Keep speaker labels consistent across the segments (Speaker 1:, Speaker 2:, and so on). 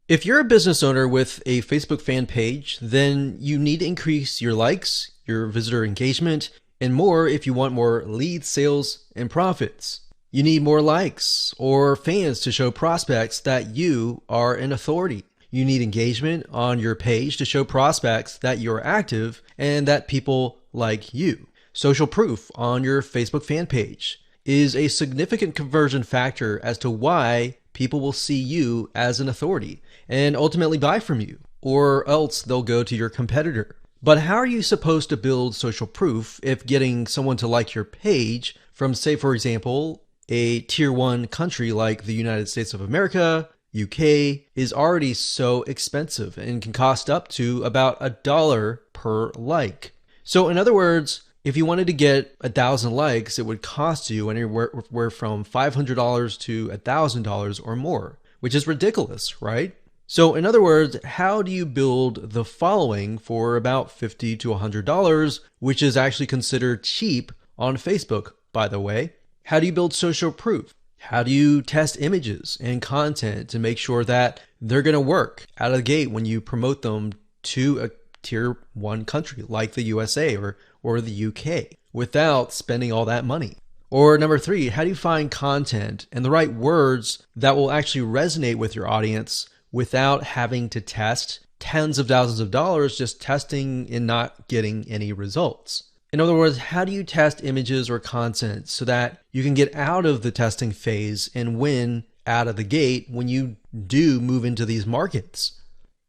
Speaker 1: If you're a business owner with a Facebook fan page, then you need to increase your likes, your visitor engagement, and more if you want more leads, sales, and profits. You need more likes or fans to show prospects that you are an authority. You need engagement on your page to show prospects that you're active and that people like you. Social proof on your Facebook fan page is a significant conversion factor as to why people will see you as an authority and ultimately buy from you, or else they'll go to your competitor. But how are you supposed to build social proof if getting someone to like your page from, say, for example, a tier 1 country like the United States of America, UK, is already so expensive and can cost up to about $1 per like? So in other words, if you wanted to get 1,000 likes, it would cost you anywhere from $500 to $1,000 or more, which is ridiculous, right? So in other words, how do you build the following for about $50 to $100, which is actually considered cheap on Facebook, by the way? How do you build social proof? How do you test images and content to make sure that they're going to work out of the gate when you promote them to a tier 1 country like the USA or the UK without spending all that money? Or number 3, how do you find content and the right words that will actually resonate with your audience without having to test tens of thousands of dollars just testing and not getting any results? In other words, how do you test images or content so that you can get out of the testing phase and win out of the gate when you do move into these markets?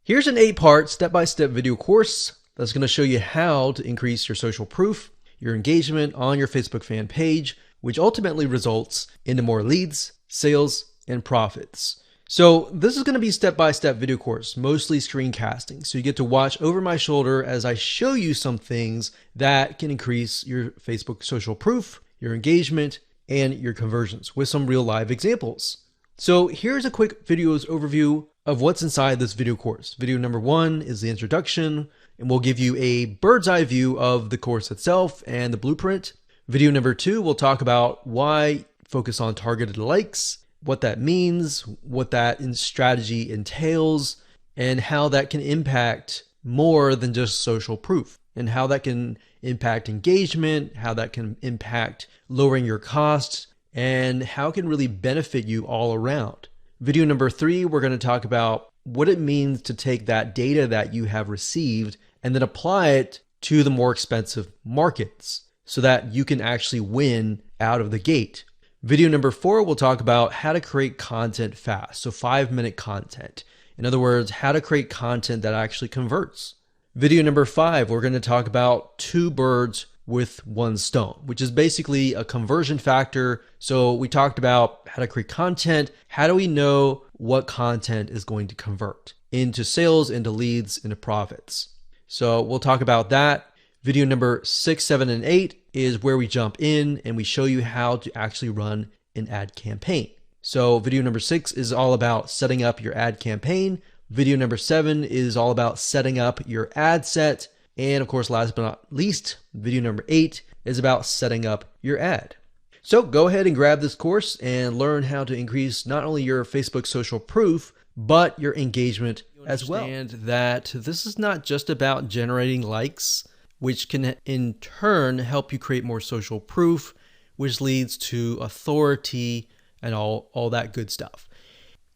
Speaker 1: Here's an 8-part step-by-step video course that's going to show you how to increase your social proof, your engagement on your Facebook fan page, which ultimately results into more leads, sales, and profits. So this is going to be a step-by-step video course, mostly screencasting. So you get to watch over my shoulder as I show you some things that can increase your Facebook social proof, your engagement, and your conversions with some real live examples. So here's a quick video's overview of what's inside this video course. Video number 1 is the introduction, and we'll give you a bird's eye view of the course itself and the blueprint. Video number 2, we'll talk about why focus on targeted likes, what that means, what that strategy entails, and how that can impact more than just social proof, and how that can impact engagement, how that can impact lowering your costs, and how it can really benefit you all around. Video number 3, we're going to talk about what it means to take that data that you have received and then apply it to the more expensive markets so that you can actually win out of the gate. Video number 4, we'll talk about how to create content fast. So 5-minute content. In other words, how to create content that actually converts. Video number 5, we're going to talk about 2 birds with 1 stone, which is basically a conversion factor. So we talked about how to create content. How do we know what content is going to convert into sales, into leads, into profits? So we'll talk about that. Video number 6, 7, and 8 is where we jump in and we show you how to actually run an ad campaign. So video number 6 is all about setting up your ad campaign. Video number 7 is all about setting up your ad set. And of course, last but not least, video number 8 is about setting up your ad. So go ahead and grab this course and learn how to increase not only your Facebook social proof, but your engagement as well. Understand that this is not just about generating likes, which can in turn help you create more social proof, which leads to authority and all that good stuff.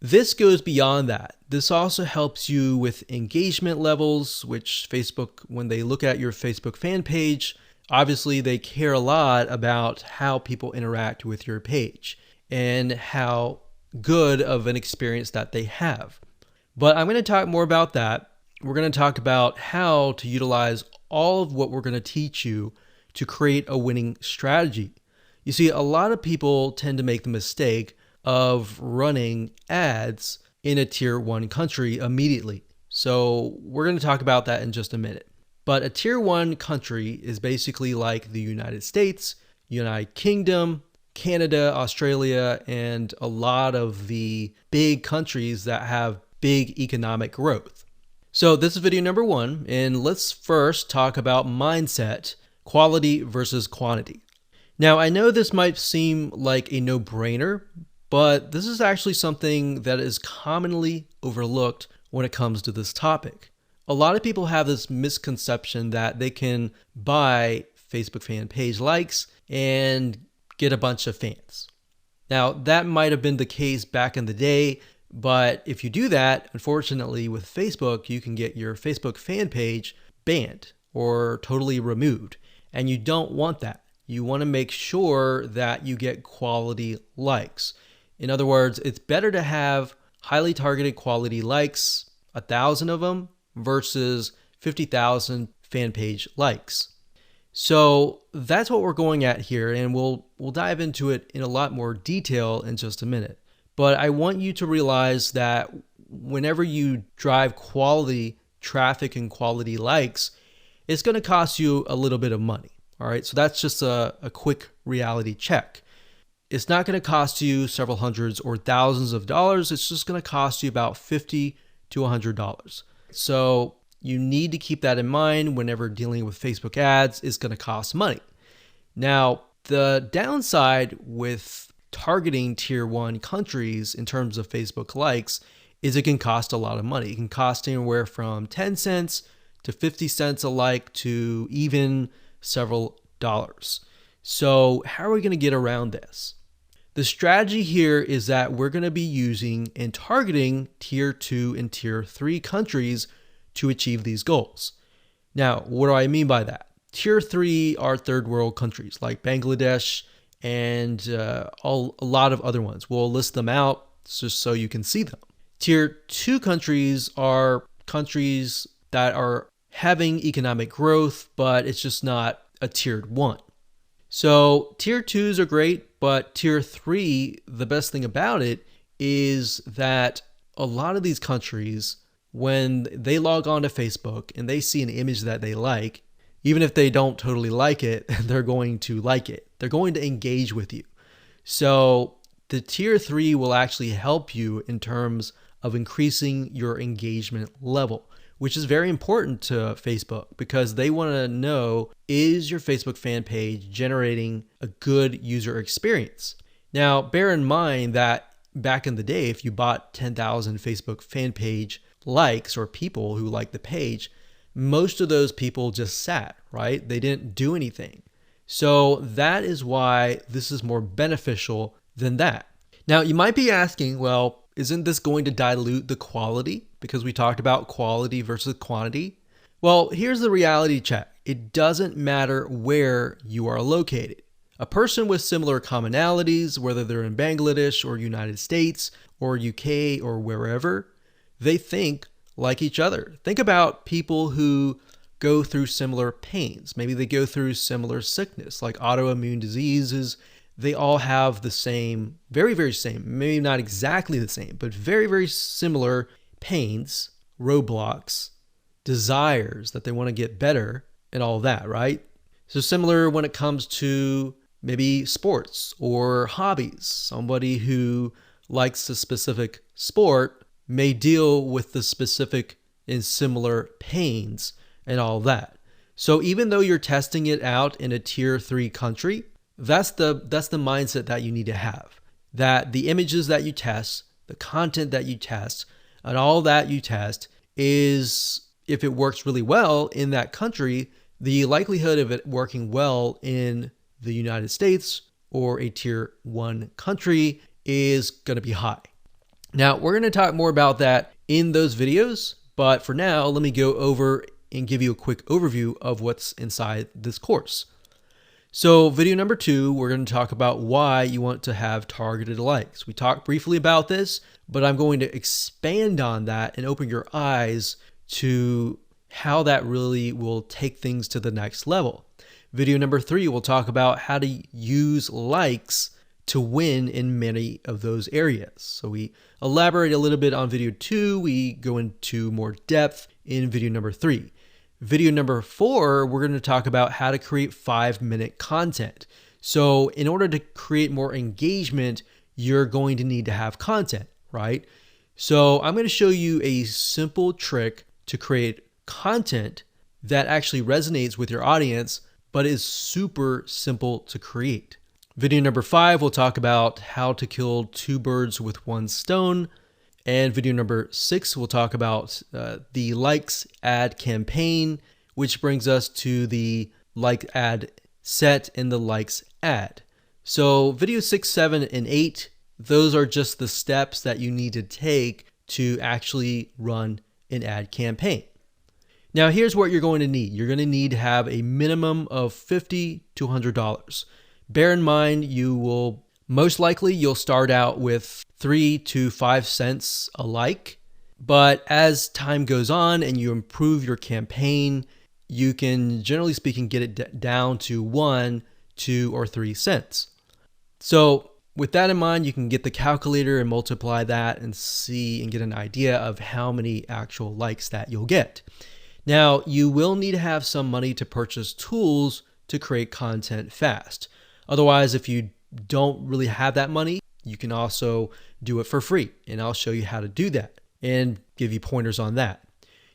Speaker 1: This goes beyond that. This also helps you with engagement levels, which Facebook, when they look at your Facebook fan page, obviously they care a lot about how people interact with your page and how good of an experience that they have. But I'm going to talk more about that. We're going to talk about how to utilize all of what we're going to teach you to create a winning strategy. You see, a lot of people tend to make the mistake of running ads in a tier 1 country immediately. So we're going to talk about that in just a minute. But a tier 1 country is basically like the United States, United Kingdom, Canada, Australia, and a lot of the big countries that have big economic growth. So this is video number 1, and let's first talk about mindset, quality versus quantity. Now, I know this might seem like a no-brainer, but this is actually something that is commonly overlooked when it comes to this topic. A lot of people have this misconception that they can buy Facebook fan page likes and get a bunch of fans. Now, that might have been the case back in the day, but if you do that, unfortunately with Facebook, you can get your Facebook fan page banned or totally removed, and you don't want that. You want to make sure that you get quality likes. In other words, it's better to have highly targeted quality likes, 1,000 of them, versus 50,000 fan page likes. So that's what we're going at here, and we'll dive into it in a lot more detail in just a minute. But I want you to realize that whenever you drive quality traffic and quality likes, it's going to cost you a little bit of money. All right, so that's just a quick reality check. It's not going to cost you several hundreds or thousands of dollars. It's just going to cost you about $50 to $100. So you need to keep that in mind whenever dealing with Facebook ads. It's going to cost money. Now, the downside with targeting tier 1 countries in terms of Facebook likes is it can cost a lot of money. It can cost anywhere from 10 cents to 50 cents a like to even several dollars. So how are we going to get around this? The strategy here is that we're going to be using and targeting tier 2 and tier 3 countries to achieve these goals. Now, what do I mean by that? Tier 3 are third world countries like Bangladesh and a lot of other ones. We'll list them out just so you can see them. Tier 2 countries are countries that are having economic growth, but it's just not a tiered 1. So tier 2s are great, but tier 3, the best thing about it is that a lot of these countries, when they log on to Facebook and they see an image that they like, even if they don't totally like it, they're going to like it. They're going to engage with you. So the tier 3 will actually help you in terms of increasing your engagement level, which is very important to Facebook because they want to know, is your Facebook fan page generating a good user experience? Now, bear in mind that back in the day, if you bought 10,000 Facebook fan page likes or people who liked the page, most of those people just sat, right? They didn't do anything. So that is why this is more beneficial than that. Now, you might be asking, well, isn't this going to dilute the quality? Because we talked about quality versus quantity. Well, here's the reality check. It doesn't matter where you are located. A person with similar commonalities, whether they're in Bangladesh or United States or UK or wherever, they think like each other. Think about people who go through similar pains. Maybe they go through similar sickness, like autoimmune diseases. They all have the same, very, very same, maybe not exactly the same, but very, very similar pains, roadblocks, desires that they want to get better and all that, right? So similar when it comes to maybe sports or hobbies. Somebody who likes a specific sport may deal with the specific and similar pains and all that. So even though you're testing it out in a tier 3 country, that's the mindset that you need to have. That the images that you test, the content that you test, and all that you test is, if it works really well in that country, the likelihood of it working well in the United States or a tier 1 country is going to be high. Now, we're going to talk more about that in those videos, but for now, let me go over and give you a quick overview of what's inside this course. So video number 2, we're going to talk about why you want to have targeted likes. We talked briefly about this, but I'm going to expand on that and open your eyes to how that really will take things to the next level. Video number 3, we'll talk about how to use likes to win in many of those areas. So we elaborate a little bit on video 2. We go into more depth in video number 3. Video number 4, we're going to talk about how to create 5-minute content. So in order to create more engagement, you're going to need to have content, right? So I'm going to show you a simple trick to create content that actually resonates with your audience, but is super simple to create. Video number 5, we'll talk about how to kill 2 birds with 1 stone. And video number 6, we'll talk about the likes ad campaign, which brings us to the like ad set and the likes ad. So video 6, 7, and 8, those are just the steps that you need to take to actually run an ad campaign. Now here's what you're going to need. You're going to need to have a minimum of $50 to $100. Bear in mind, most likely you'll start out with 3 to 5 cents a like, but as time goes on and you improve your campaign, you can, generally speaking, get it down to 1, 2, or 3 cents. So with that in mind, you can get the calculator and multiply that and see and get an idea of how many actual likes that you'll get. Now, you will need to have some money to purchase tools to create content fast. Otherwise, if you don't really have that money, you can also do it for free. And I'll show you how to do that and give you pointers on that.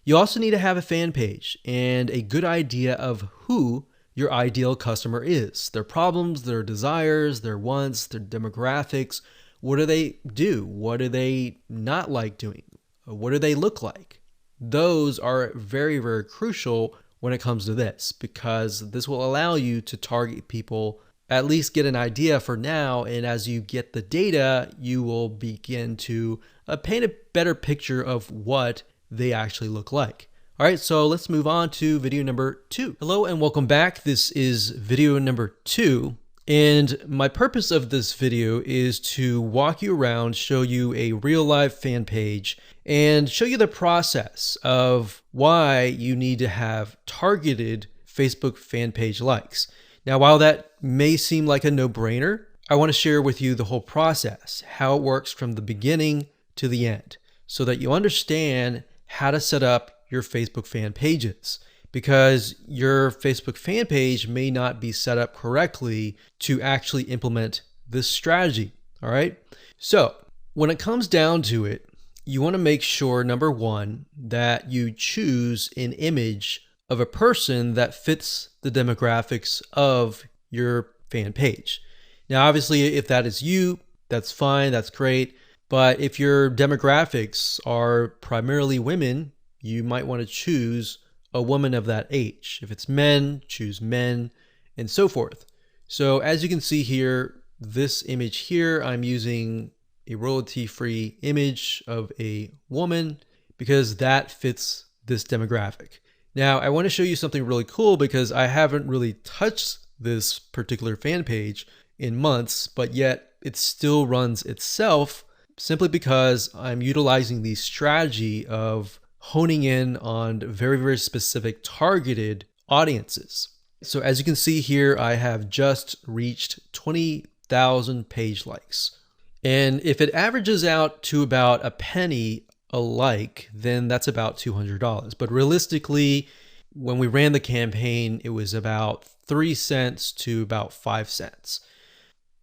Speaker 1: You also need to have a fan page and a good idea of who your ideal customer is, their problems, their desires, their wants, their demographics. What do they do? What do they not like doing? What do they look like? Those are very, very crucial when it comes to this, because this will allow you to target people, at least get an idea for now. And as you get the data, you will begin to paint a better picture of what they actually look like. All right, so let's move on to video number 2. Hello and welcome back. This is video number 2. And my purpose of this video is to walk you around, show you a real life fan page, and show you the process of why you need to have targeted Facebook fan page likes. Now, while that may seem like a no-brainer, I want to share with you the whole process, how it works from the beginning to the end, so that you understand how to set up your Facebook fan pages, because your Facebook fan page may not be set up correctly to actually implement this strategy. All right. So when it comes down to it, you want to make sure, number 1, that you choose an image of a person that fits the demographics of your fan page. Now, obviously, if that is you, that's fine. That's great. But if your demographics are primarily women, you might want to choose a woman of that age. If it's men, choose men, and so forth. So as you can see here, this image here, I'm using a royalty-free image of a woman because that fits this demographic. Now, I want to show you something really cool because I haven't really touched this particular fan page in months, but yet it still runs itself simply because I'm utilizing the strategy of honing in on very, very specific targeted audiences. So as you can see here, I have just reached 20,000 page likes. And if it averages out to about a penny a like, then that's about $200. But realistically, when we ran the campaign, it was about 3 cents to about 5 cents.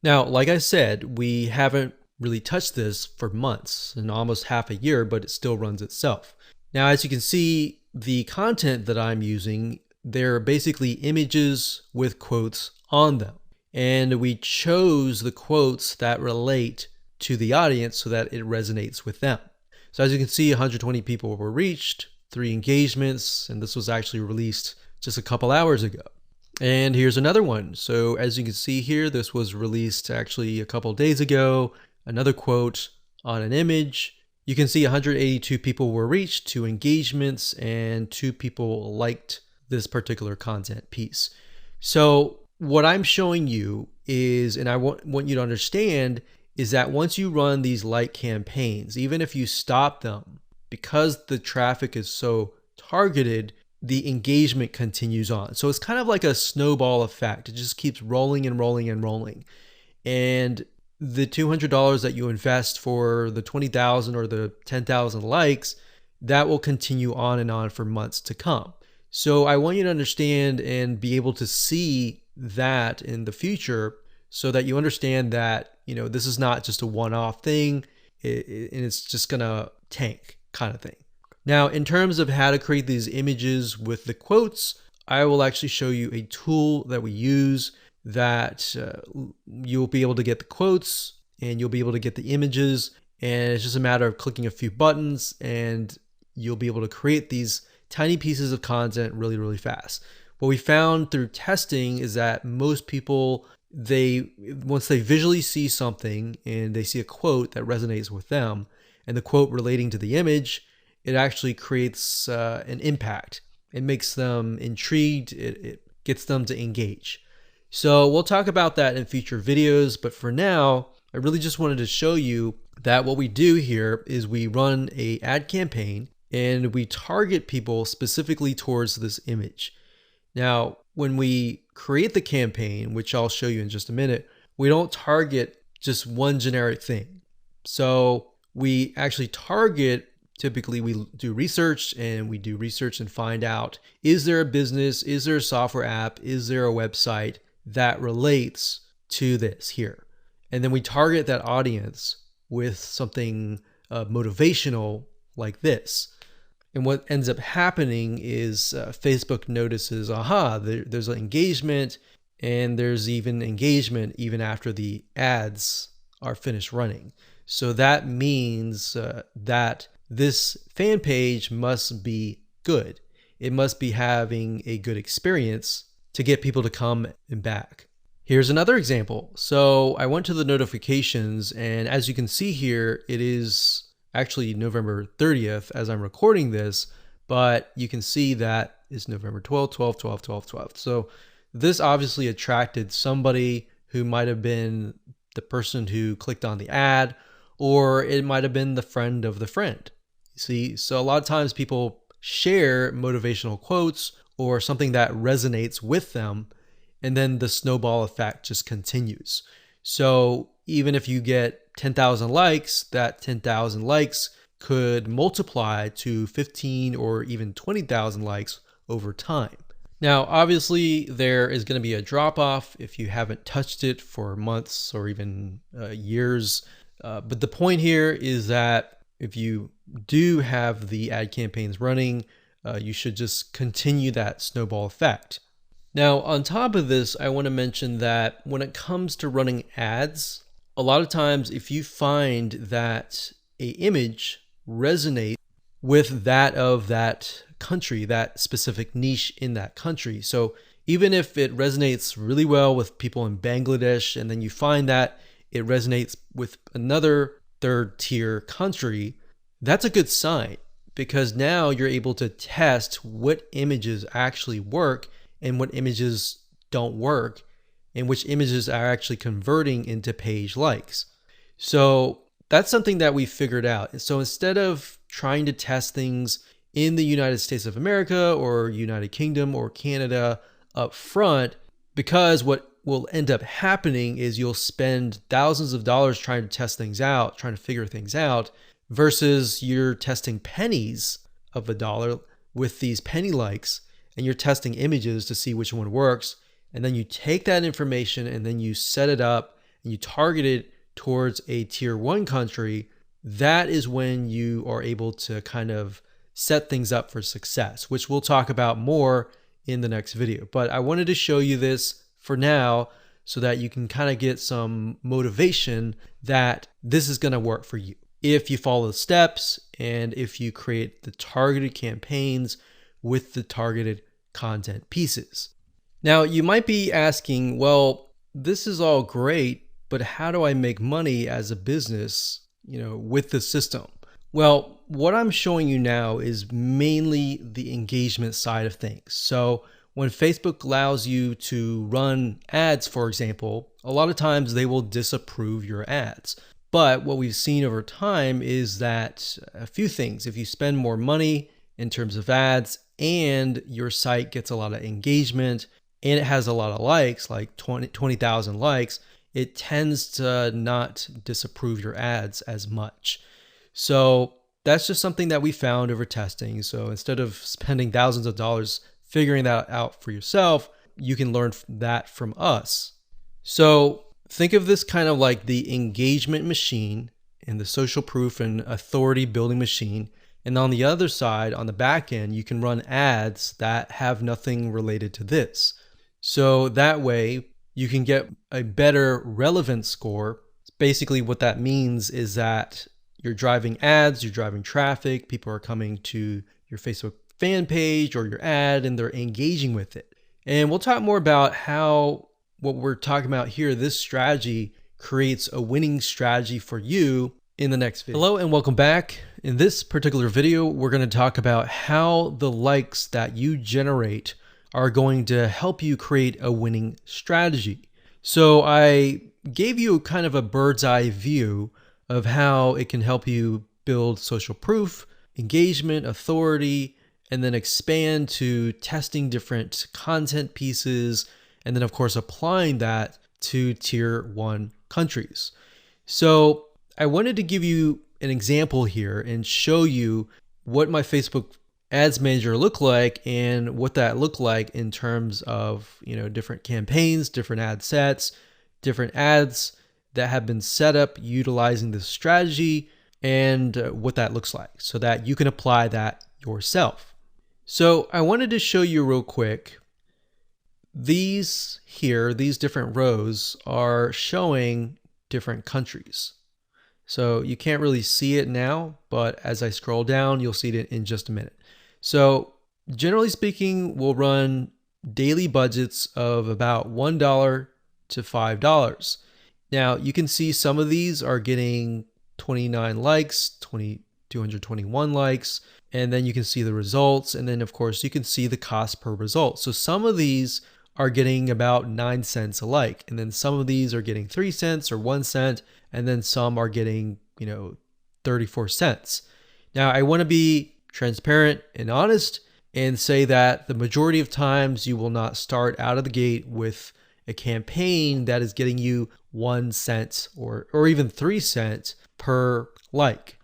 Speaker 1: Now, like I said, we haven't really touched this for months and almost half a year, but it still runs itself. Now, as you can see, the content that I'm using, they're basically images with quotes on them. And we chose the quotes that relate to the audience so that it resonates with them. So as you can see, 120 people were reached, 3 engagements, and this was actually released just a couple hours ago. And here's another one. So as you can see here, this was released actually a couple days ago. Another quote on an image. You can see 182 people were reached, 2 engagements, and 2 people liked this particular content piece. So what I'm showing you is, and I want you to understand, is that once you run these like campaigns, even if you stop them, because the traffic is so targeted, the engagement continues on. So it's kind of like a snowball effect. It just keeps rolling and rolling and rolling. And the $200 that you invest for the 20,000 or the 10,000 likes, that will continue on and on for months to come. So I want you to understand and be able to see that in the future so that you understand that, this is not just a one-off thing and it's just gonna tank kind of thing. Now, in terms of how to create these images with the quotes, I will actually show you a tool that we use that you'll be able to get the quotes and you'll be able to get the images, and it's just a matter of clicking a few buttons and you'll be able to create these tiny pieces of content really, really fast. What we found through testing is that most people, once they visually see something and they see a quote that resonates with them and the quote relating to the image, it actually creates an impact. It makes them intrigued. It gets them to engage. So we'll talk about that in future videos, but for now, I really just wanted to show you that what we do here is we run an ad campaign and we target people specifically towards this image. Now, when we create the campaign, which I'll show you in just a minute, we don't target just one generic thing. So we actually target, typically we do research and find out, is there a business, is there a software app, is there a website that relates to this here? And then we target that audience with something motivational like this. And what ends up happening is Facebook notices, there's an engagement, and there's even engagement even after the ads are finished running. So that means that this fan page must be good. It must be having a good experience to get people to come and back. Here's another example. So I went to the notifications, and as you can see here, it is actually November 30th as I'm recording this, but you can see that it's November 12th, 12th, 12th, 12th, 12th. So this obviously attracted somebody who might have been the person who clicked on the ad, or it might have been the friend of the friend. You see, so a lot of times people share motivational quotes or something that resonates with them, and then the snowball effect just continues. So even if you get 10,000 likes, that 10,000 likes could multiply to 15 or even 20,000 likes over time. Now, obviously, there is going to be a drop off if you haven't touched it for months or even years. But the point here is that if you do have the ad campaigns running, you should just continue that snowball effect. Now, on top of this, I want to mention that when it comes to running ads, a lot of times if you find that an image resonates with that of that country, that specific niche in that country. So even if it resonates really well with people in Bangladesh, and then you find that it resonates with another third tier country, that's a good sign, because now you're able to test what images actually work and what images don't work, and which images are actually converting into page likes. So that's something that we figured out. So instead of trying to test things in the United States of America or United Kingdom or Canada up front, because what will end up happening is you'll spend thousands of dollars trying to test things out, trying to figure things out, versus you're testing pennies of a dollar with these penny likes, and you're testing images to see which one works. And then you take that information and then you set it up and you target it towards a tier 1 country. That is when you are able to kind of set things up for success, which we'll talk about more in the next video. But I wanted to show you this for now so that you can kind of get some motivation that this is going to work for you if you follow the steps and if you create the targeted campaigns with the targeted content pieces. Now, you might be asking, well, this is all great, but how do I make money as a business, with the system? Well, what I'm showing you now is mainly the engagement side of things. So when Facebook allows you to run ads, for example, a lot of times they will disapprove your ads. But what we've seen over time is that a few things, if you spend more money in terms of ads and your site gets a lot of engagement and it has a lot of likes, like 20,000 likes, it tends to not disapprove your ads as much. So that's just something that we found over testing. So instead of spending thousands of dollars figuring that out for yourself, you can learn that from us. So think of this kind of like the engagement machine and the social proof and authority building machine. And on the other side, on the back end, you can run ads that have nothing related to this. So that way, you can get a better relevance score. Basically, what that means is that you're driving ads, you're driving traffic, people are coming to your Facebook fan page or your ad and they're engaging with it. And we'll talk more about how what we're talking about here, this strategy creates a winning strategy for you in the next video. Hello and welcome back. In this particular video, we're going to talk about how the likes that you generate are going to help you create a winning strategy. So I gave you kind of a bird's eye view of how it can help you build social proof, engagement, authority, and then expand to testing different content pieces, and then of course applying that to tier 1 countries. So I wanted to give you an example here and show you what my Facebook Ads Manager looked like and what that looked like in terms of, different campaigns, different ad sets, different ads that have been set up utilizing this strategy, and what that looks like so that you can apply that yourself. So I wanted to show you real quick. These different rows are showing different countries. So you can't really see it now, but as I scroll down, you'll see it in just a minute. So generally speaking, we'll run daily budgets of about $1 to $5. Now you can see some of these are getting 29 likes, 221 likes, and then you can see the results. And then of course you can see the cost per result. So some of these are getting about 9 cents a like. And then some of these are getting 3 cents or 1 cent. And then some are getting, 34 cents. Now I want to be transparent and honest and say that the majority of times you will not start out of the gate with a campaign that is getting you 1 cent or even 3 cents per like.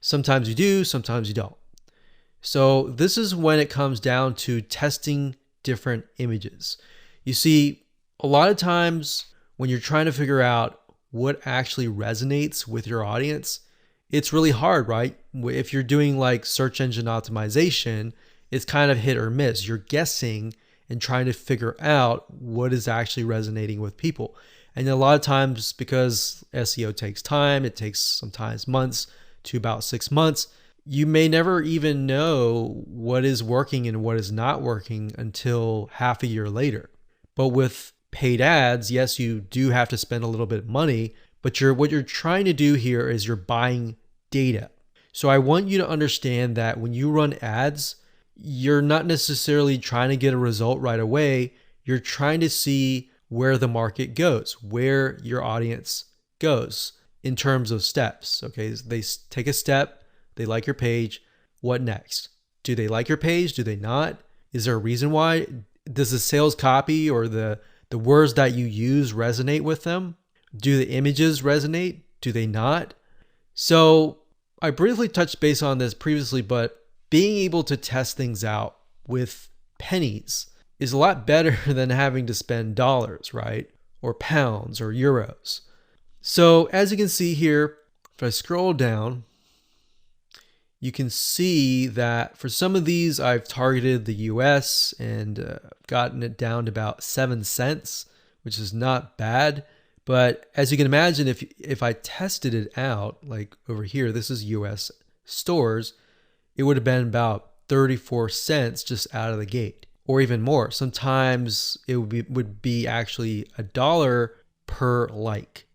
Speaker 1: Sometimes you do, sometimes you don't. So this is when it comes down to testing different images. You see, a lot of times when you're trying to figure out what actually resonates with your audience, it's really hard, right? If you're doing like search engine optimization, it's kind of hit or miss. You're guessing and trying to figure out what is actually resonating with people. And a lot of times, because SEO takes time, it takes sometimes months to about 6 months, you may never even know what is working and what is not working until half a year later. But with paid ads, yes, you do have to spend a little bit of money, but what you're trying to do here is you're buying data. So I want you to understand that when you run ads, you're not necessarily trying to get a result right away. You're trying to see where the market goes, where your audience goes in terms of steps. Okay, they take a step, they like your page. What next? Do they like your page? Do they not? Is there a reason why? Does the sales copy or the words that you use resonate with them? Do the images resonate? Do they not? So I briefly touched base on this previously, but being able to test things out with pennies is a lot better than having to spend dollars, right? Or pounds or euros. So as you can see here, if I scroll down, you can see that for some of these, I've targeted the US and gotten it down to about 7 cents, which is not bad. But as you can imagine, if I tested it out, like over here, this is US stores, it would have been about 34 cents just out of the gate, or even more. Sometimes it would be actually $1 per like.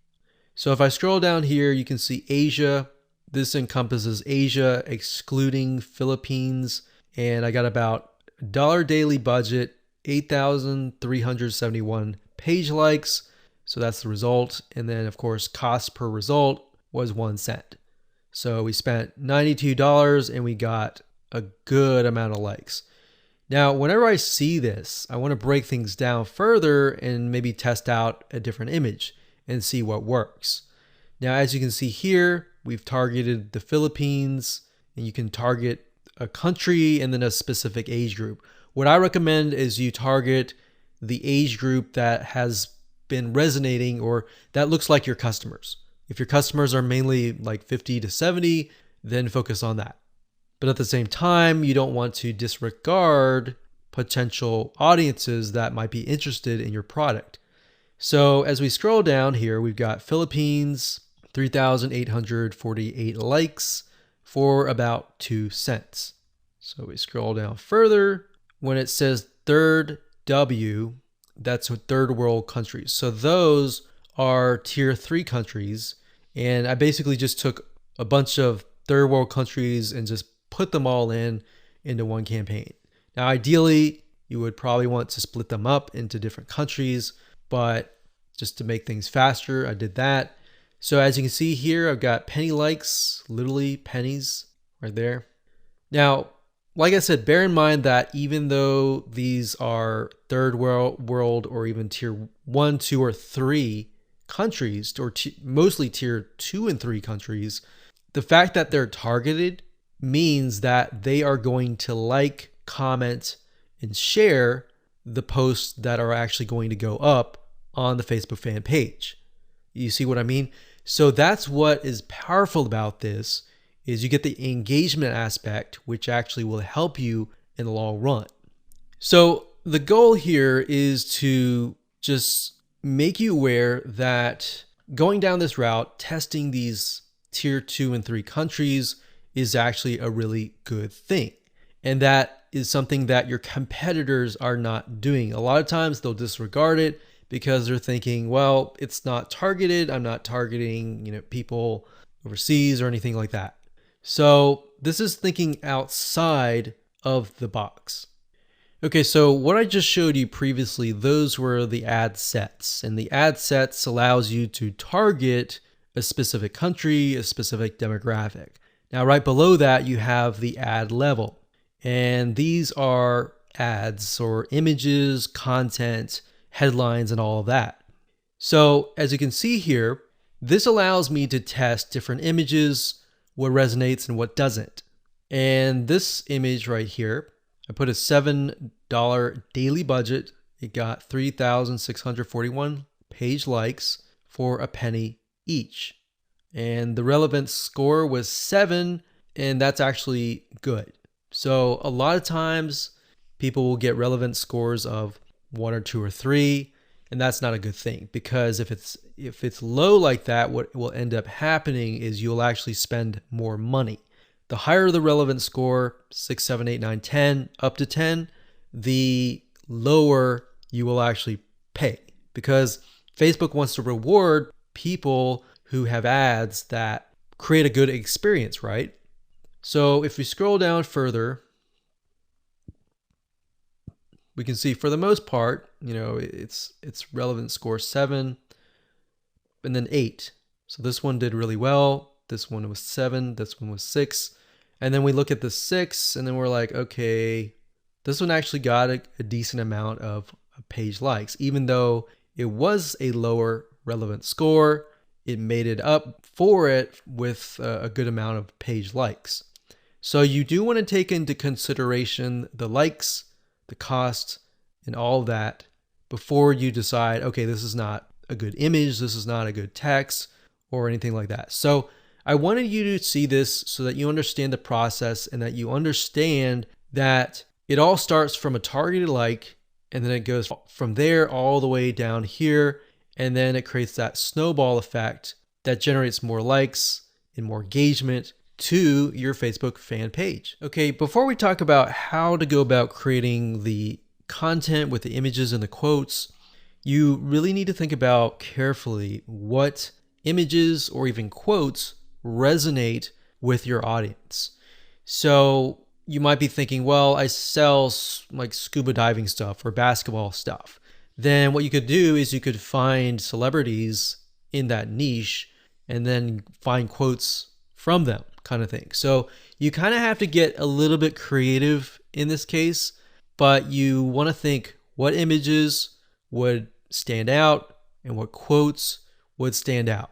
Speaker 1: So if I scroll down here, you can see Asia. This encompasses Asia, excluding Philippines. And I got about $1 daily budget, 8,371 page likes. So that's the result. And then of course, cost per result was 1 cent. So we spent $92 and we got a good amount of likes. Now, whenever I see this, I want to break things down further and maybe test out a different image and see what works. Now, as you can see here, we've targeted the Philippines, and you can target a country and then a specific age group. What I recommend is you target the age group that has been resonating or that looks like your customers. If your customers are mainly like 50 to 70, then focus on that. But at the same time, you don't want to disregard potential audiences that might be interested in your product. So as we scroll down here, we've got Philippines, 3,848 likes for about 2 cents. So we scroll down further. When it says third W, that's third world countries. So those are tier 3 countries. And I basically just took a bunch of third world countries and just put them all into one campaign. Now, ideally, you would probably want to split them up into different countries, but just to make things faster, I did that. So as you can see here, I've got penny likes, literally pennies right there. Now, like I said, bear in mind that even though these are third world or even tier 1, 2, or 3 countries, or mostly tier 2 and 3 countries, the fact that they're targeted means that they are going to like, comment, and share the posts that are actually going to go up on the Facebook fan page. You see what I mean? So that's what is powerful about this, is you get the engagement aspect, which actually will help you in the long run. So the goal here is to just make you aware that going down this route, testing these tier 2 and 3 countries is actually a really good thing. And that is something that your competitors are not doing. A lot of times they'll disregard it because they're thinking, well, it's not targeted. I'm not targeting, people overseas or anything like that. So this is thinking outside of the box. Okay, so what I just showed you previously, those were the ad sets. And the ad sets allows you to target a specific country, a specific demographic. Now, right below that, you have the ad level. And these are ads or images, content, headlines, and all of that. So as you can see here, this allows me to test different images, what resonates and what doesn't. And this image right here, I put a $7 daily budget. It got 3,641 page likes for a penny each. And the relevance score was 7, and that's actually good. So a lot of times people will get relevance scores of 1 or 2 or 3, and that's not a good thing, because if it's low like that, what will end up happening is you'll actually spend more money. The higher the relevance score, 6, 7, 8, 9, 10, up to 10, the lower you will actually pay, because Facebook wants to reward people who have ads that create a good experience, right? So if we scroll down further, we can see for the most part, it's relevance score 7 and then 8. So this one did really well. This one was 7. This one was 6. And then we look at the 6 and then we're like, okay, this one actually got a decent amount of page likes. Even though it was a lower relevant score, it made it up for it with a good amount of page likes. So you do want to take into consideration the likes, the cost, and all of that before you decide, okay, this is not a good image, this is not a good text, or anything like that. So I wanted you to see this so that you understand the process and that you understand that it all starts from a targeted like, and then it goes from there all the way down here, and then it creates that snowball effect that generates more likes and more engagement to your Facebook fan page. Okay, before we talk about how to go about creating the content with the images and the quotes, you really need to think about carefully what images or even quotes resonate with your audience. So you might be thinking, well, I sell like scuba diving stuff or basketball stuff. Then what you could do is you could find celebrities in that niche and then find quotes from them, kind of thing. So you kind of have to get a little bit creative in this case, but you want to think what images would stand out and what quotes would stand out.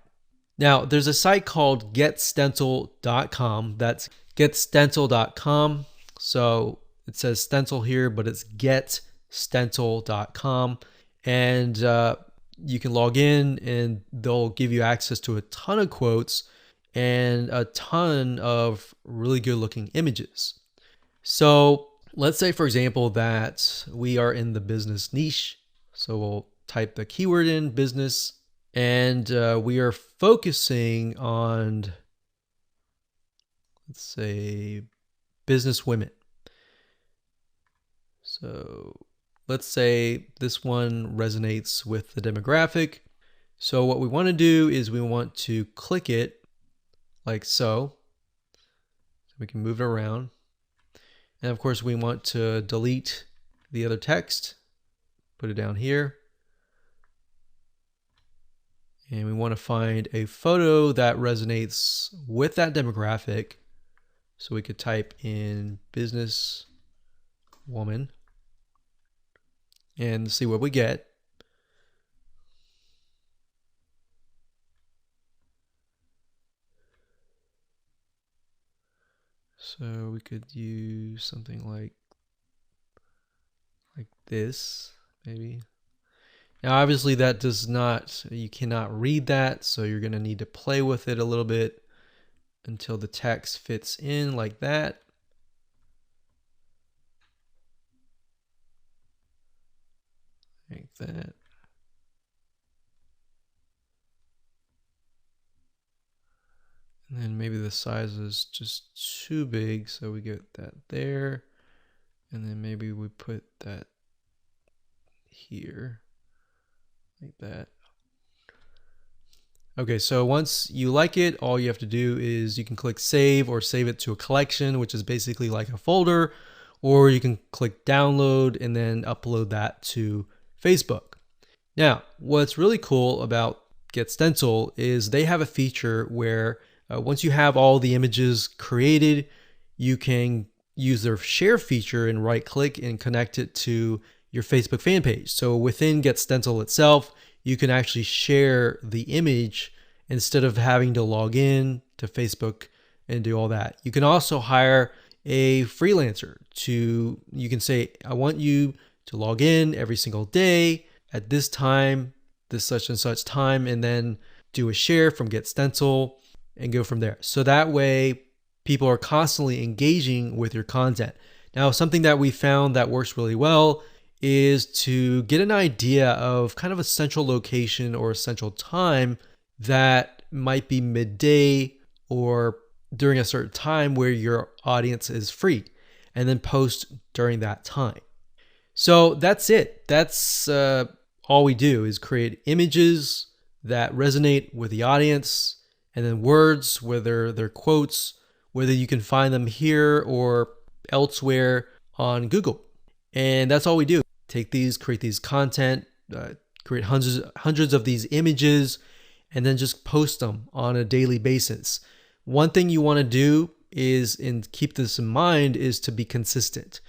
Speaker 1: Now, there's a site called getstencil.com. That's getstencil.com. So it says stencil here, but it's getstencil.com. And you can log in and they'll give you access to a ton of quotes and a ton of really good looking images. So let's say, for example, that we are in the business niche. So we'll type the keyword in business, and we are focusing on, let's say, business women. So let's say this one resonates with the demographic. So what we want to do is we want to click it like so. So we can move it around. And of course we want to delete the other text, put it down here. And we want to find a photo that resonates with that demographic. So we could type in business woman and see what we get. So we could use something like this, maybe. Now, obviously that does not, you cannot read that, so you're going to need to play with it a little bit until the text fits in like that. Like that. And then maybe the size is just too big, so we get that there. And then maybe we put that here, like that. Okay, so once you like it, all you have to do is you can click save or save it to a collection, which is basically like a folder, or you can click download and then upload that to Facebook. Now, what's really cool about Get Stencil is they have a feature where once you have all the images created, you can use their share feature and right click and connect it to your Facebook fan page. So within Get Stencil itself, you can actually share the image instead of having to log in to Facebook and do all that. You can also hire a freelancer you can say, I want you to log in every single day at this time, this such and such time, and then do a share from Get Stencil and go from there. So that way people are constantly engaging with your content. Now, something that we found that works really well is to get an idea of kind of a central location or a central time that might be midday or during a certain time where your audience is free, and then post during that time. So that's it. That's all we do is create images that resonate with the audience, and then words, whether they're quotes, whether you can find them here or elsewhere on Google. And that's all we do. Take these, create these content, create hundreds of these images, and then just post them on a daily basis. One thing you want to do is, and keep this in mind, is to be consistent.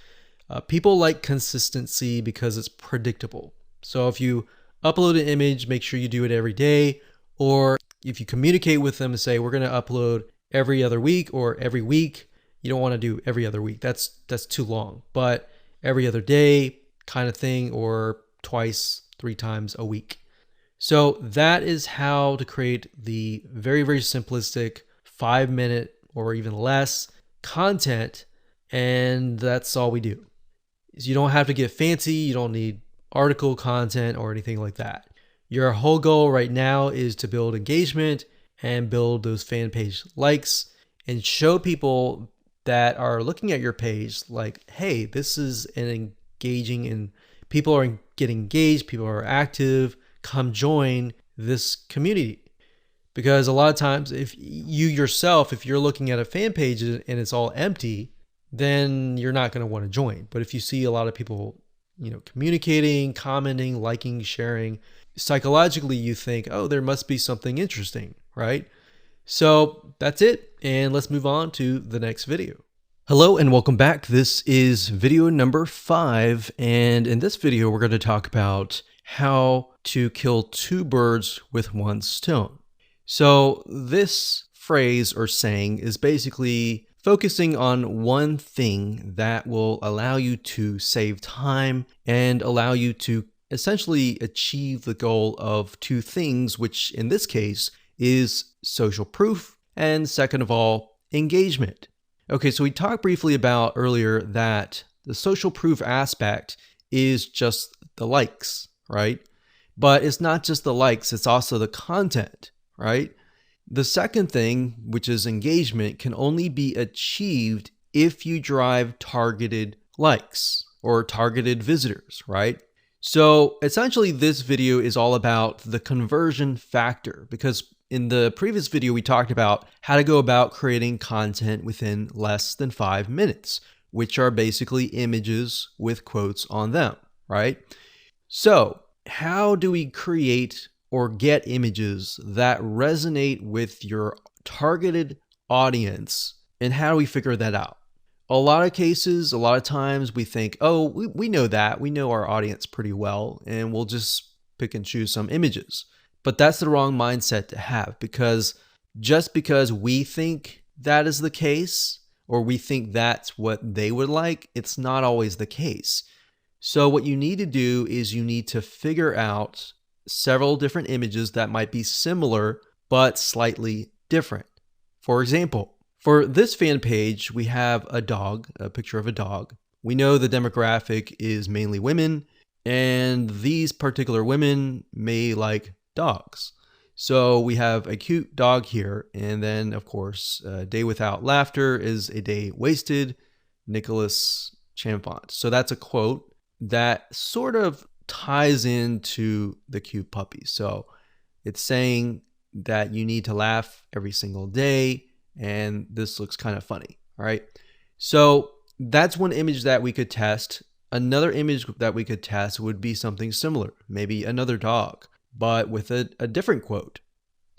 Speaker 1: People like consistency because it's predictable. So if you upload an image, make sure you do it every day. Or if you communicate with them and say, we're going to upload every other week or every week, you don't want to do every other week. That's too long. But every other day kind of thing, or twice, 3 times a week. So that is how to create the very, very simplistic 5-minute or even less content. And that's all we do. So you don't have to get fancy. You don't need article content or anything like that. Your whole goal right now is to build engagement and build those fan page likes and show people that are looking at your page like, hey, this is an engaging, and people are getting engaged, people are active, come join this community. Because a lot of times if you yourself, if you're looking at a fan page and it's all empty, then you're not going to want to join. But if you see a lot of people, communicating, commenting, liking, sharing, psychologically you think, oh, there must be something interesting, right? So that's it. And let's move on to the next video. Hello and welcome back. This is video number 5. And in this video, we're going to talk about how to kill 2 birds with 1 stone. So this phrase or saying is basically focusing on one thing that will allow you to save time and allow you to essentially achieve the goal of 2 things, which in this case is social proof and, second of all, engagement. Okay, so we talked briefly about earlier that the social proof aspect is just the likes, right? But it's not just the likes, it's also the content, right? The second thing, which is engagement, can only be achieved if you drive targeted likes or targeted visitors, right? So essentially this video is all about the conversion factor, because in the previous video we talked about how to go about creating content within less than 5 minutes, which are basically images with quotes on them, right? So how do we create or get images that resonate with your targeted audience, and how do we figure that out? A lot of cases, a lot of times we think, oh, we know that. We know our audience pretty well, and we'll just pick and choose some images. But that's the wrong mindset to have, because just because we think that is the case, or we think that's what they would like, it's not always the case. So what you need to do is you need to figure out several different images that might be similar but slightly different. For example, for this fan page, we have a dog, a picture of a dog. We know the demographic is mainly women, and these particular women may like dogs. So we have a cute dog here, and then of course, a day without laughter is a day wasted, Nicholas Chamfont. So that's a quote that sort of ties into the cute puppy. So it's saying that you need to laugh every single day, and this looks kind of funny. All right. So that's one image that we could test. Another image that we could test would be something similar, maybe another dog, but with a different quote.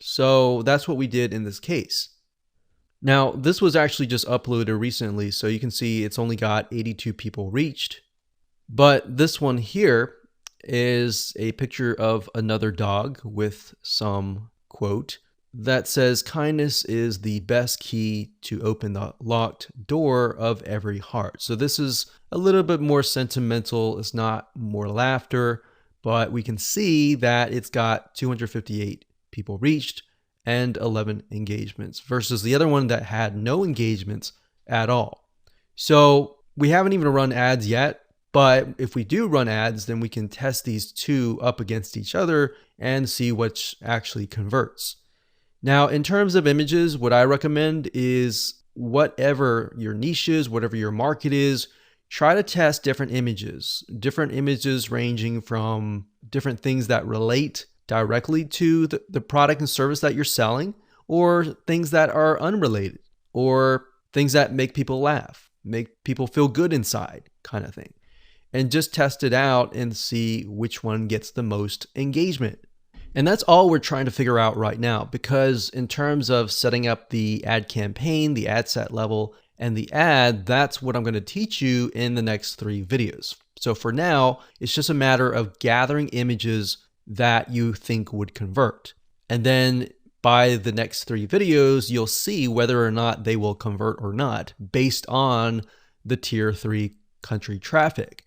Speaker 1: So that's what we did in this case. Now, this was actually just uploaded recently, so you can see it's only got 82 people reached. But this one here is a picture of another dog with some quote that says, "Kindness is the best key to open the locked door of every heart." So this is a little bit more sentimental. It's not more laughter, but we can see that it's got 258 people reached and 11 engagements versus the other one that had no engagements at all. So we haven't even run ads yet. But if we do run ads, then we can test these two up against each other and see which actually converts. Now, in terms of images, what I recommend is whatever your niche is, whatever your market is, try to test different images ranging from different things that relate directly to the product and service that you're selling, or things that are unrelated, or things that make people laugh, make people feel good inside, kind of thing. And just test it out and see which one gets the most engagement. And that's all we're trying to figure out right now, because in terms of setting up the ad campaign, the ad set level, and the ad, that's what I'm going to teach you in the next 3 videos. So for now, it's just a matter of gathering images that you think would convert. And then by the next 3 videos, you'll see whether or not they will convert or not based on the tier 3 country traffic.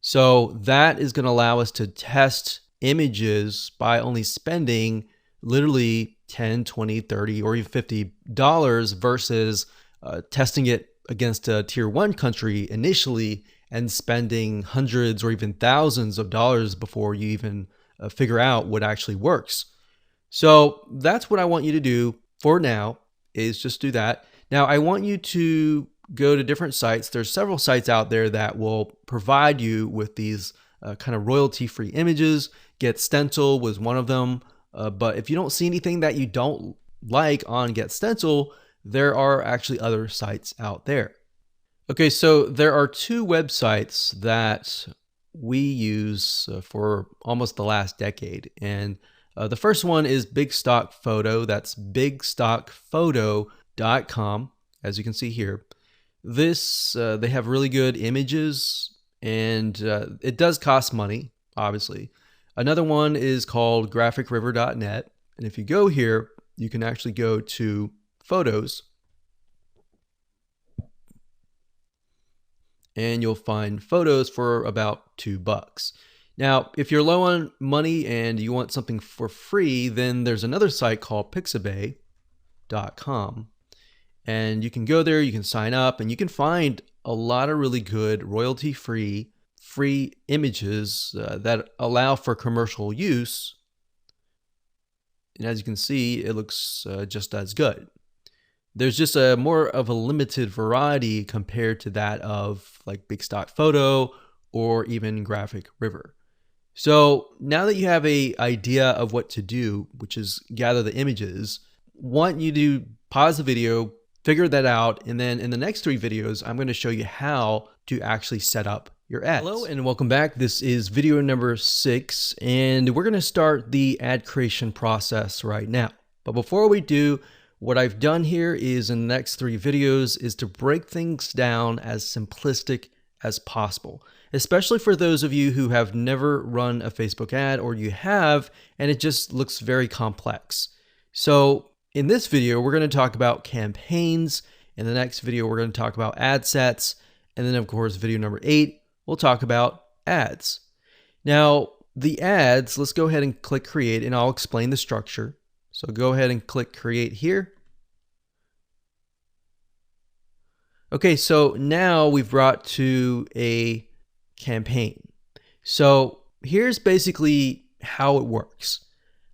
Speaker 1: So that is going to allow us to test images by only spending literally $10, $20, $30, or even $50 versus testing it against a tier 1 country initially and spending hundreds or even thousands of dollars before you even figure out what actually works. So that's what I want you to do for now, is just do that. Now I want you to go to different sites. There's several sites out there that will provide you with these kind of royalty-free images. Get Stencil was one of them. But if you don't see anything that you don't like on Get Stencil, there are actually other sites out there. Okay, so there are 2 websites that we use for almost the last decade. And the first one is Big Stock Photo. That's bigstockphoto.com, as you can see here. This, they have really good images, and it does cost money, obviously. Another one is called graphicriver.net. And if you go here, you can actually go to photos, and you'll find photos for about $2. Now, if you're low on money and you want something for free, then there's another site called pixabay.com. And you can go there, you can sign up, and you can find a lot of really good royalty-free free images that allow for commercial use. And as you can see, it looks just as good. There's just a more of a limited variety compared to that of like Big Stock Photo or even Graphic River. So now that you have an idea of what to do, which is gather the images, want you to pause the video, figure that out, and then in the next 3 videos, I'm going to show you how to actually set up your ads. Hello and welcome back. This is video number 6, and we're going to start the ad creation process right now. But before we do, what I've done here is in the next 3 videos is to break things down as simplistic as possible, especially for those of you who have never run a Facebook ad, or you have and it just looks very complex. So in this video, we're going to talk about campaigns. In the next video, we're going to talk about ad sets. And then of course, video number 8, we'll talk about ads. Now the ads, let's go ahead and click create and I'll explain the structure. So go ahead and click create here. Okay, so now we've brought to a campaign. So here's basically how it works.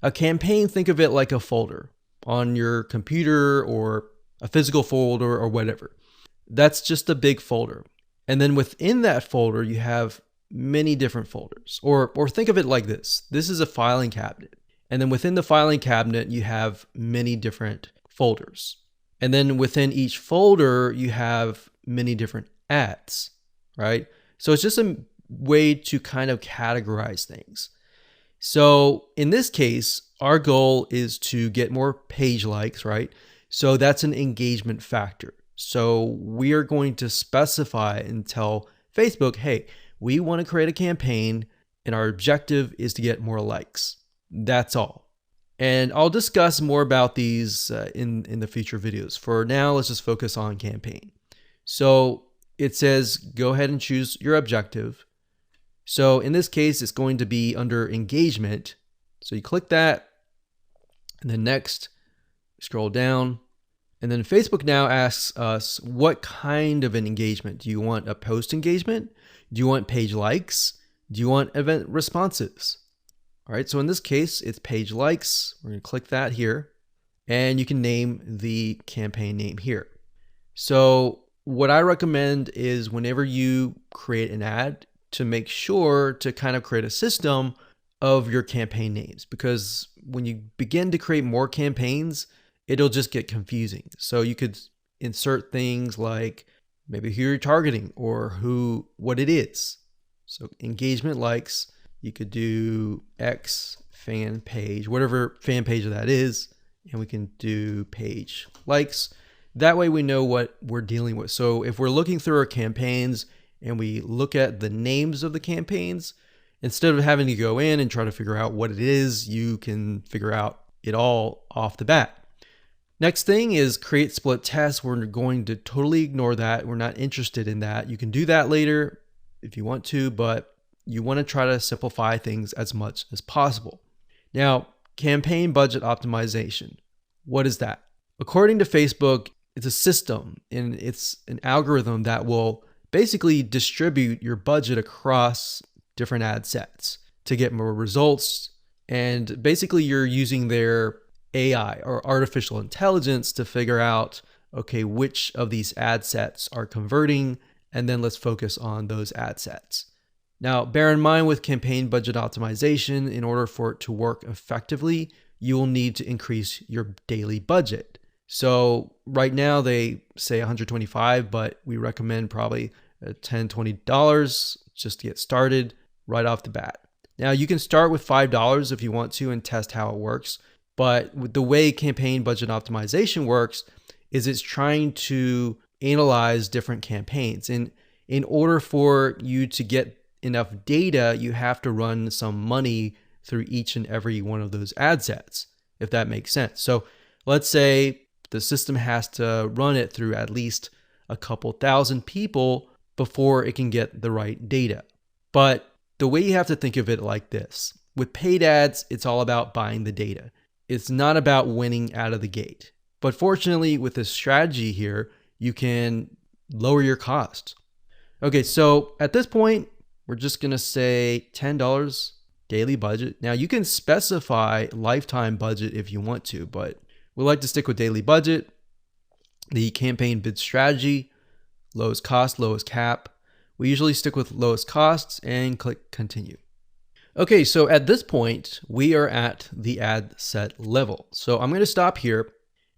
Speaker 1: A campaign, think of it like a folder on your computer or a physical folder or whatever. That's just a big folder. And then within that folder, you have many different folders. Or think of it like this. This is a filing cabinet. And then within the filing cabinet, you have many different folders. And then within each folder, you have many different ads, right? So it's just a way to kind of categorize things. So in this case, our goal is to get more page likes, right? So that's an engagement factor. So we are going to specify and tell Facebook, hey, we want to create a campaign and our objective is to get more likes. That's all. And I'll discuss more about these in the future videos. For now, let's just focus on campaign. So it says, go ahead and choose your objective. So in this case, it's going to be under engagement. So you click that and then next, scroll down. And then Facebook now asks us, what kind of an engagement? Do you want a post engagement? Do you want page likes? Do you want event responses? All right, so in this case, it's page likes. We're going to click that here, and you can name the campaign name here. So what I recommend is whenever you create an ad, to make sure to kind of create a system of your campaign names, because when you begin to create more campaigns, it'll just get confusing. So you could insert things like maybe who you're targeting or what it is. So engagement likes. You could do X fan page, whatever fan page that is, and we can do page likes. That way we know what we're dealing with. So if we're looking through our campaigns and we look at the names of the campaigns, instead of having to go in and try to figure out what it is, you can figure out it all off the bat. Next thing is create split tests. We're going to totally ignore that. We're not interested in that. You can do that later if you want to, but you want to try to simplify things as much as possible. Now, campaign budget optimization. What is that? According to Facebook, it's a system and it's an algorithm that will basically distribute your budget across different ad sets to get more results. And basically you're using their AI or artificial intelligence to figure out, okay, which of these ad sets are converting, and then let's focus on those ad sets. Now, bear in mind with campaign budget optimization, in order for it to work effectively, you will need to increase your daily budget. So right now they say $125, but we recommend probably $10, $20 just to get started right off the bat. Now you can start with $5 if you want to and test how it works. But the way campaign budget optimization works is it's trying to analyze different campaigns. And in order for you to get enough data, you have to run some money through each and every one of those ad sets, if that makes sense. So let's say the system has to run it through at least a couple thousand people before it can get the right data. But the way you have to think of it like this, with paid ads, it's all about buying the data. It's not about winning out of the gate. But fortunately, with this strategy here, you can lower your costs. Okay, so at this point, we're just going to say $10 daily budget. Now you can specify lifetime budget if you want to, but we like to stick with daily budget. The campaign bid strategy, lowest cost, lowest cap. We usually stick with lowest costs and click continue. Okay, so at this point, we are at the ad set level. So I'm going to stop here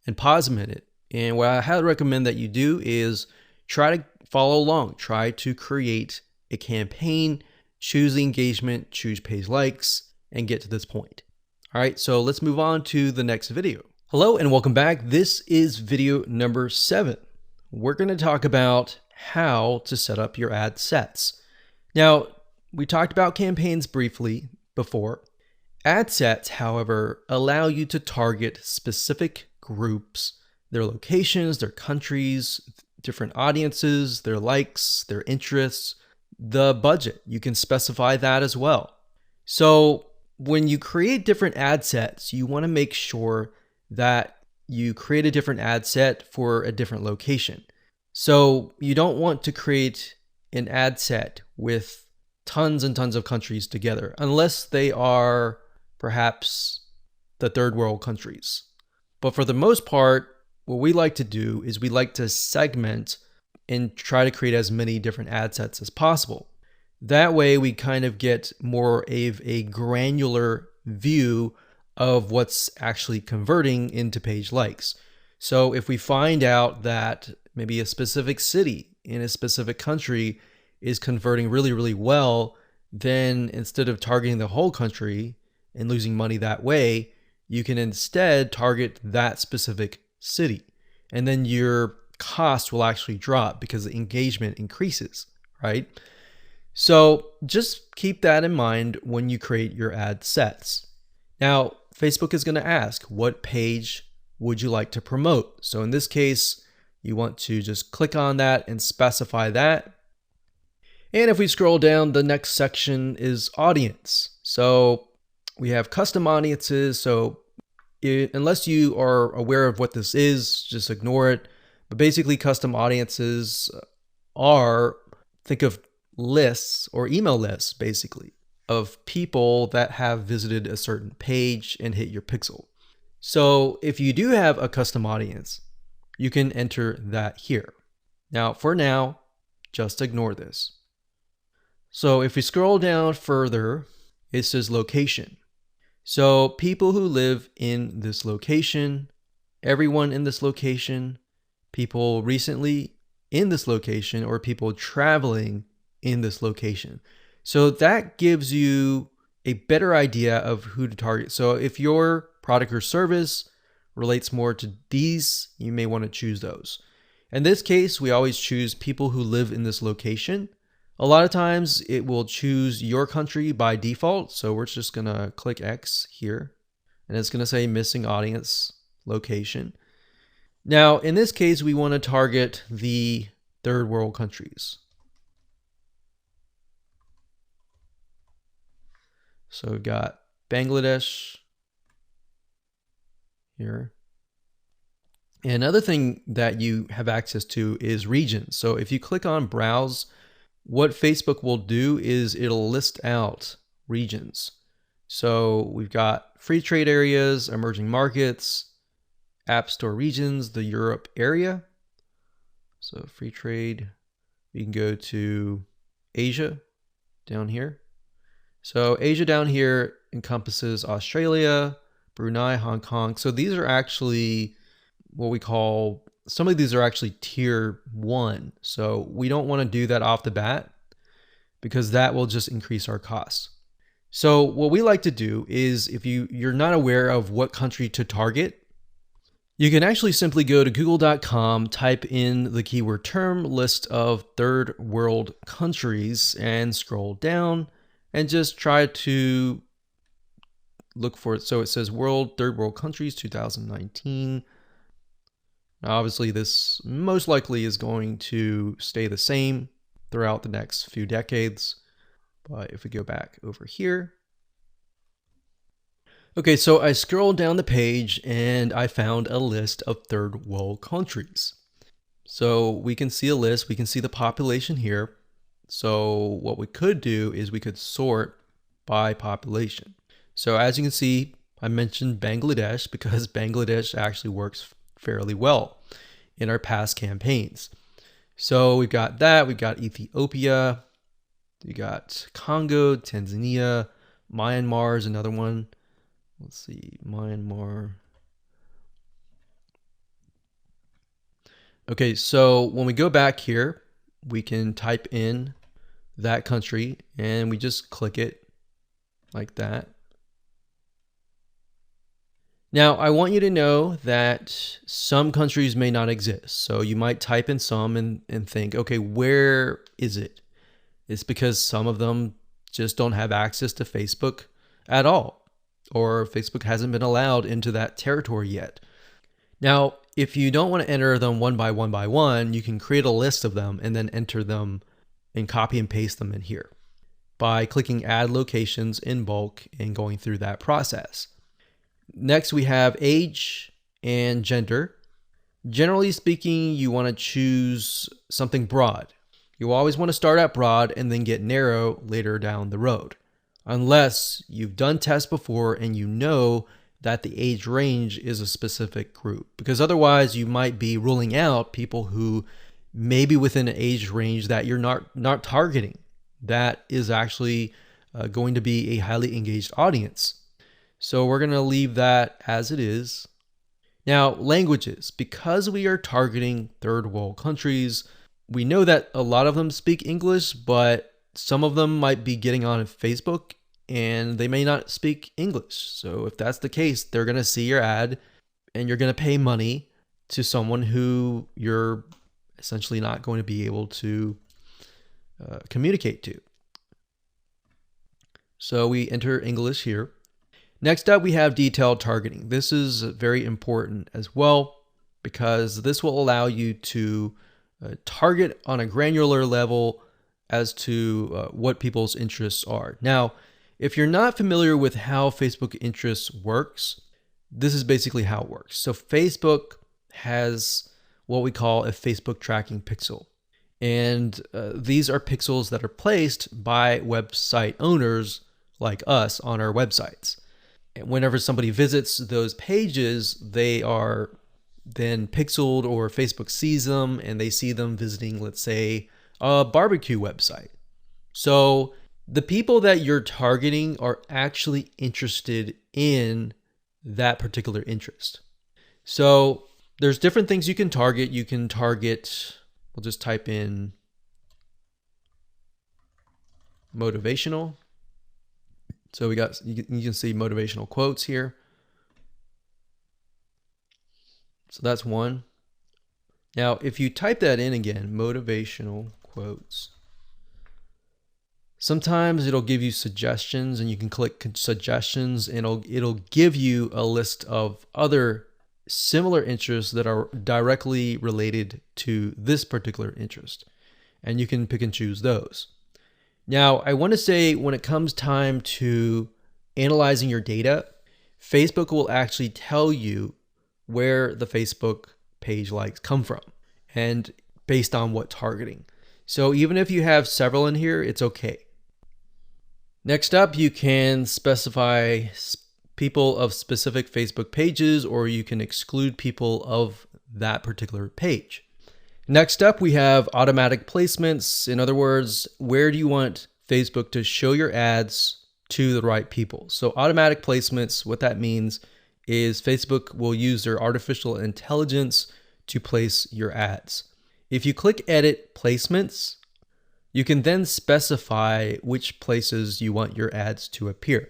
Speaker 1: and pause a minute. And what I highly recommend that you do is try to follow along. Try to create a campaign, choose the engagement, choose page likes, and get to this point. All right, so let's move on to the next video. Hello and welcome back. This is video number 7. We're going to talk about how to set up your ad sets. Now, we talked about campaigns briefly before. Ad sets, however, allow you to target specific groups, their locations, their countries, different audiences, their likes, their interests, the budget. You can specify that as well. So when you create different ad sets, you want to make sure that you create a different ad set for a different location. So you don't want to create an ad set with tons and tons of countries together, unless they are perhaps the third world countries. But for the most part, what we like to do is we like to segment and try to create as many different ad sets as possible. That way we kind of get more of a granular view of what's actually converting into page likes. So if we find out that maybe a specific city in a specific country is converting really, really well, then instead of targeting the whole country and losing money that way, you can instead target that specific city. And then your cost will actually drop because the engagement increases, right? So just keep that in mind when you create your ad sets. Now, Facebook is going to ask, what page would you like to promote? So in this case, you want to just click on that and specify that. And if we scroll down, the next section is audience. So we have custom audiences. So unless you are aware of what this is, just ignore it. But basically custom audiences are, think of lists or email lists basically of people that have visited a certain page and hit your pixel. So if you do have a custom audience, you can enter that here. Now, for now, just ignore this. So if we scroll down further, it says location. So people who live in this location, everyone in this location, people recently in this location, or people traveling in this location. So that gives you a better idea of who to target. So if your product or service relates more to these, you may want to choose those. In this case, we always choose people who live in this location. A lot of times it will choose your country by default. So we're just going to click X here and it's going to say missing audience location. Now, in this case, we want to target the third world countries. So we've got Bangladesh here. And another thing that you have access to is regions. So if you click on browse, what Facebook will do is it'll list out regions. So we've got free trade areas, emerging markets, app store regions, the Europe area. So free trade, we can go to Asia down here. So Asia down here encompasses Australia, Brunei, Hong Kong. So these are actually what we call, some of these are actually tier 1. So we don't want to do that off the bat because that will just increase our costs. So what we like to do is if you're not aware of what country to target, you can actually simply go to google.com, type in the keyword term list of third world countries and scroll down and just try to look for it. So it says third world countries 2019. Now, obviously this most likely is going to stay the same throughout the next few decades. But if we go back over here. Okay, so I scrolled down the page and I found a list of third world countries. So we can see a list, we can see the population here. So what we could do is we could sort by population. So as you can see, I mentioned Bangladesh because Bangladesh actually works fairly well in our past campaigns. So we've got that, we've got Ethiopia, we got Congo, Tanzania, Myanmar is another one. Let's see, Myanmar. Okay, so when we go back here, we can type in that country and we just click it like that. Now, I want you to know that some countries may not exist. So you might type in some and think, okay, where is it? It's because some of them just don't have access to Facebook at all, or Facebook hasn't been allowed into that territory yet. Now, if you don't want to enter them one by one, you can create a list of them and then enter them and copy and paste them in here by clicking add locations in bulk and going through that process. Next, we have age and gender. Generally speaking, you want to choose something broad. You always want to start out broad and then get narrow later down the road, unless you've done tests before and you know that the age range is a specific group, because otherwise you might be ruling out people who may be within an age range that you're not targeting. That is actually going to be a highly engaged audience. So we're going to leave that as it is. Now, languages. Because we are targeting third world countries, we know that a lot of them speak English, but some of them might be getting on Facebook and they may not speak English. So if that's the case, they're going to see your ad and you're going to pay money to someone who you're essentially not going to be able to communicate to. So we enter English here. Next up, we have detailed targeting. This is very important as well because this will allow you to target on a granular level as to what people's interests are. Now, if you're not familiar with how Facebook interests works, this is basically how it works. So Facebook has what we call a Facebook tracking pixel. And these are pixels that are placed by website owners like us on our websites. And whenever somebody visits those pages, they are then pixeled, or Facebook sees them and they see them visiting, let's say, a barbecue website. So the people that you're targeting are actually interested in that particular interest. So there's different things you can target. You can target, we'll just type in motivational. So we got, you can see motivational quotes here. So that's one. Now, if you type that in again, motivational quotes, sometimes it'll give you suggestions and you can click suggestions and it'll give you a list of other similar interests that are directly related to this particular interest. And you can pick and choose those. Now, I want to say when it comes time to analyzing your data, Facebook will actually tell you where the Facebook page likes come from and based on what targeting. So even if you have several in here, it's okay. Next up, you can specify people of specific Facebook pages, or you can exclude people of that particular page. Next up, we have automatic placements. In other words, where do you want Facebook to show your ads to the right people? So automatic placements, what that means is Facebook will use their artificial intelligence to place your ads. If you click edit placements, you can then specify which places you want your ads to appear.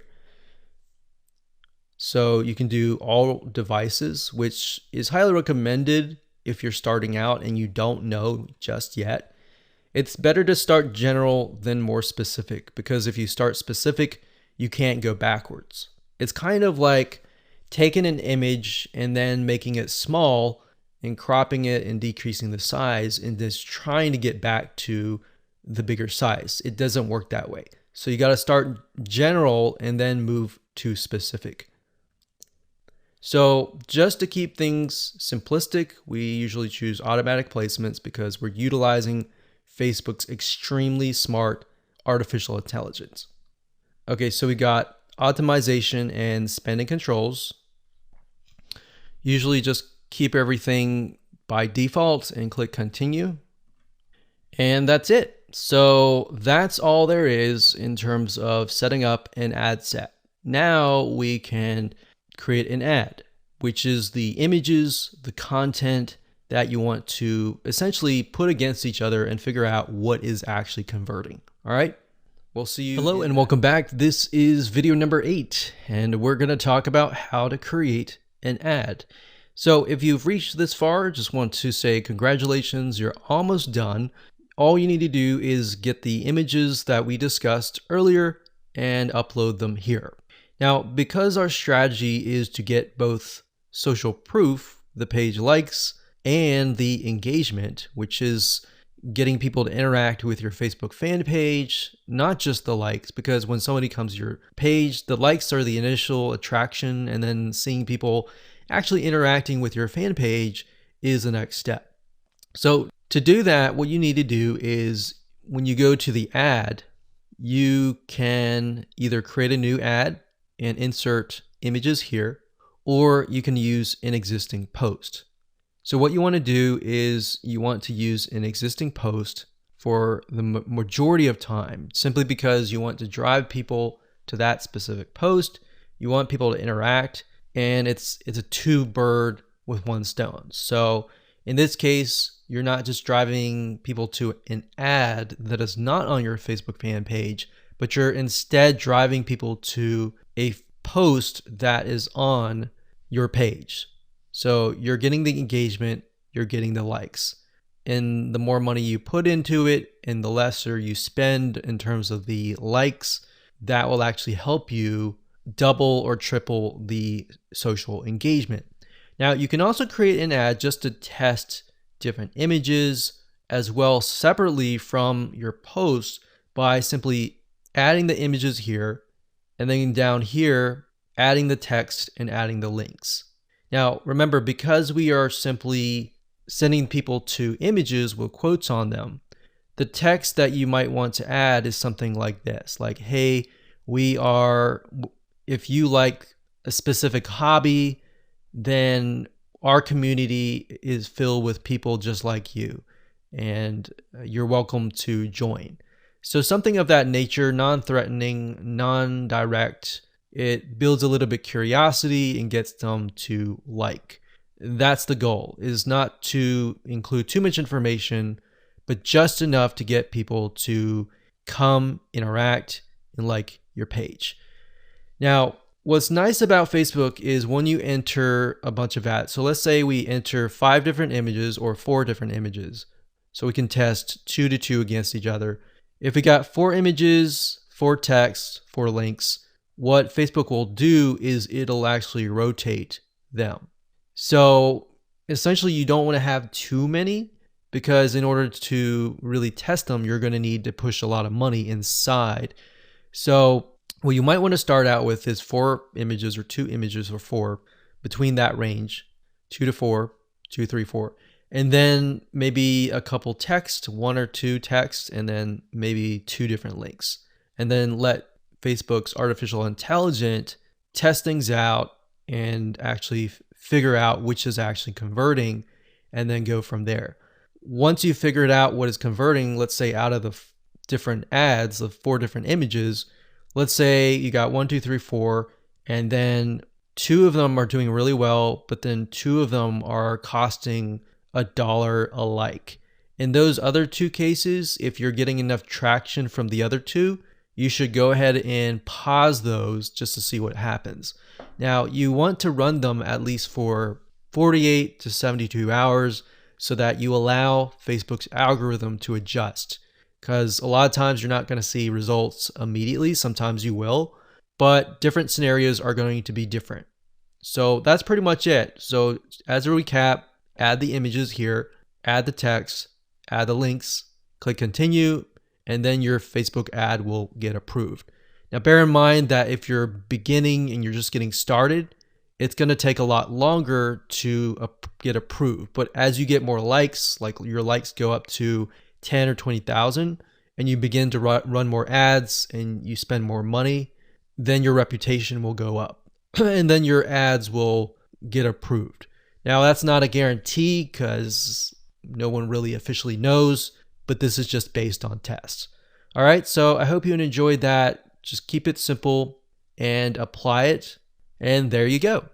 Speaker 1: So you can do all devices, which is highly recommended if you're starting out and you don't know just yet. It's better to start general than more specific, because if you start specific, you can't go backwards. It's kind of like taking an image and then making it small and cropping it and decreasing the size and just trying to get back to the bigger size. It doesn't work that way. So you got to start general and then move to specific. So just to keep things simplistic, we usually choose automatic placements because we're utilizing Facebook's extremely smart artificial intelligence. Okay, so we got optimization and spending controls. Usually just keep everything by default and click continue. And that's it. So that's all there is in terms of setting up an ad set. Now we can create an ad, which is the images, the content that you want to essentially put against each other and figure out what is actually converting. All right. We'll see you. Hello and welcome back. This is video number 8, and we're going to talk about how to create an ad. So if you've reached this far, just want to say congratulations, you're almost done. All you need to do is get the images that we discussed earlier and upload them here. Now, because our strategy is to get both social proof, the page likes, and the engagement, which is getting people to interact with your Facebook fan page, not just the likes, because when somebody comes to your page, the likes are the initial attraction, and then seeing people actually interacting with your fan page is the next step. So to do that, what you need to do is when you go to the ad, you can either create a new ad and insert images here, or you can use an existing post. So what you want to do is you want to use an existing post for the majority of time, simply because you want to drive people to that specific post. You want people to interact, and it's a two bird with one stone. So in this case, you're not just driving people to an ad that is not on your Facebook fan page, but you're instead driving people to a post that is on your page. So you're getting the engagement, you're getting the likes. And the more money you put into it and the lesser you spend in terms of the likes, that will actually help you double or triple the social engagement. Now, you can also create an ad just to test different images as well separately from your post by simply adding the images here, and then down here, adding the text and adding the links. Now, remember, because we are simply sending people to images with quotes on them, the text that you might want to add is something like this, like, hey, if you like a specific hobby, then our community is filled with people just like you, and you're welcome to join. So something of that nature, non-threatening, non-direct. It builds a little bit curiosity and gets them to like. That's the goal, is not to include too much information, but just enough to get people to come, interact, and like your page. Now, what's nice about Facebook is when you enter a bunch of ads. So let's say we enter 5 different images or 4 different images. So we can test 2 to 2 against each other. If we got 4 images, 4 texts, 4 links, what Facebook will do is it'll actually rotate them. So essentially you don't want to have too many, because in order to really test them, you're going to need to push a lot of money inside. So what you might want to start out with is 4 images or 2 images or 4, between that range, 2 to 4, 2, 3, 4. And then maybe a couple texts, 1 or 2 texts, and then maybe 2 different links. And then let Facebook's artificial intelligence test things out and actually figure out which is actually converting, and then go from there. Once you've figured out what is converting, let's say out of the different ads of 4 different images, let's say you got 1, 2, 3, 4, and then 2 of them are doing really well, but then 2 of them are costing $1 a like. In those other 2 cases, if you're getting enough traction from the other 2, you should go ahead and pause those just to see what happens. Now, you want to run them at least for 48 to 72 hours so that you allow Facebook's algorithm to adjust. Because a lot of times you're not going to see results immediately. Sometimes you will, but different scenarios are going to be different. So that's pretty much it. So as a recap, add the images here, add the text, add the links, click continue, and then your Facebook ad will get approved. Now, bear in mind that if you're beginning and you're just getting started, it's going to take a lot longer to get approved. But as you get more likes, like your likes go up to 10 or 20,000 and you begin to run more ads and you spend more money, then your reputation will go up and then your ads will get approved. Now, that's not a guarantee because no one really officially knows, but this is just based on tests. All right, so I hope you enjoyed that. Just keep it simple and apply it, and there you go.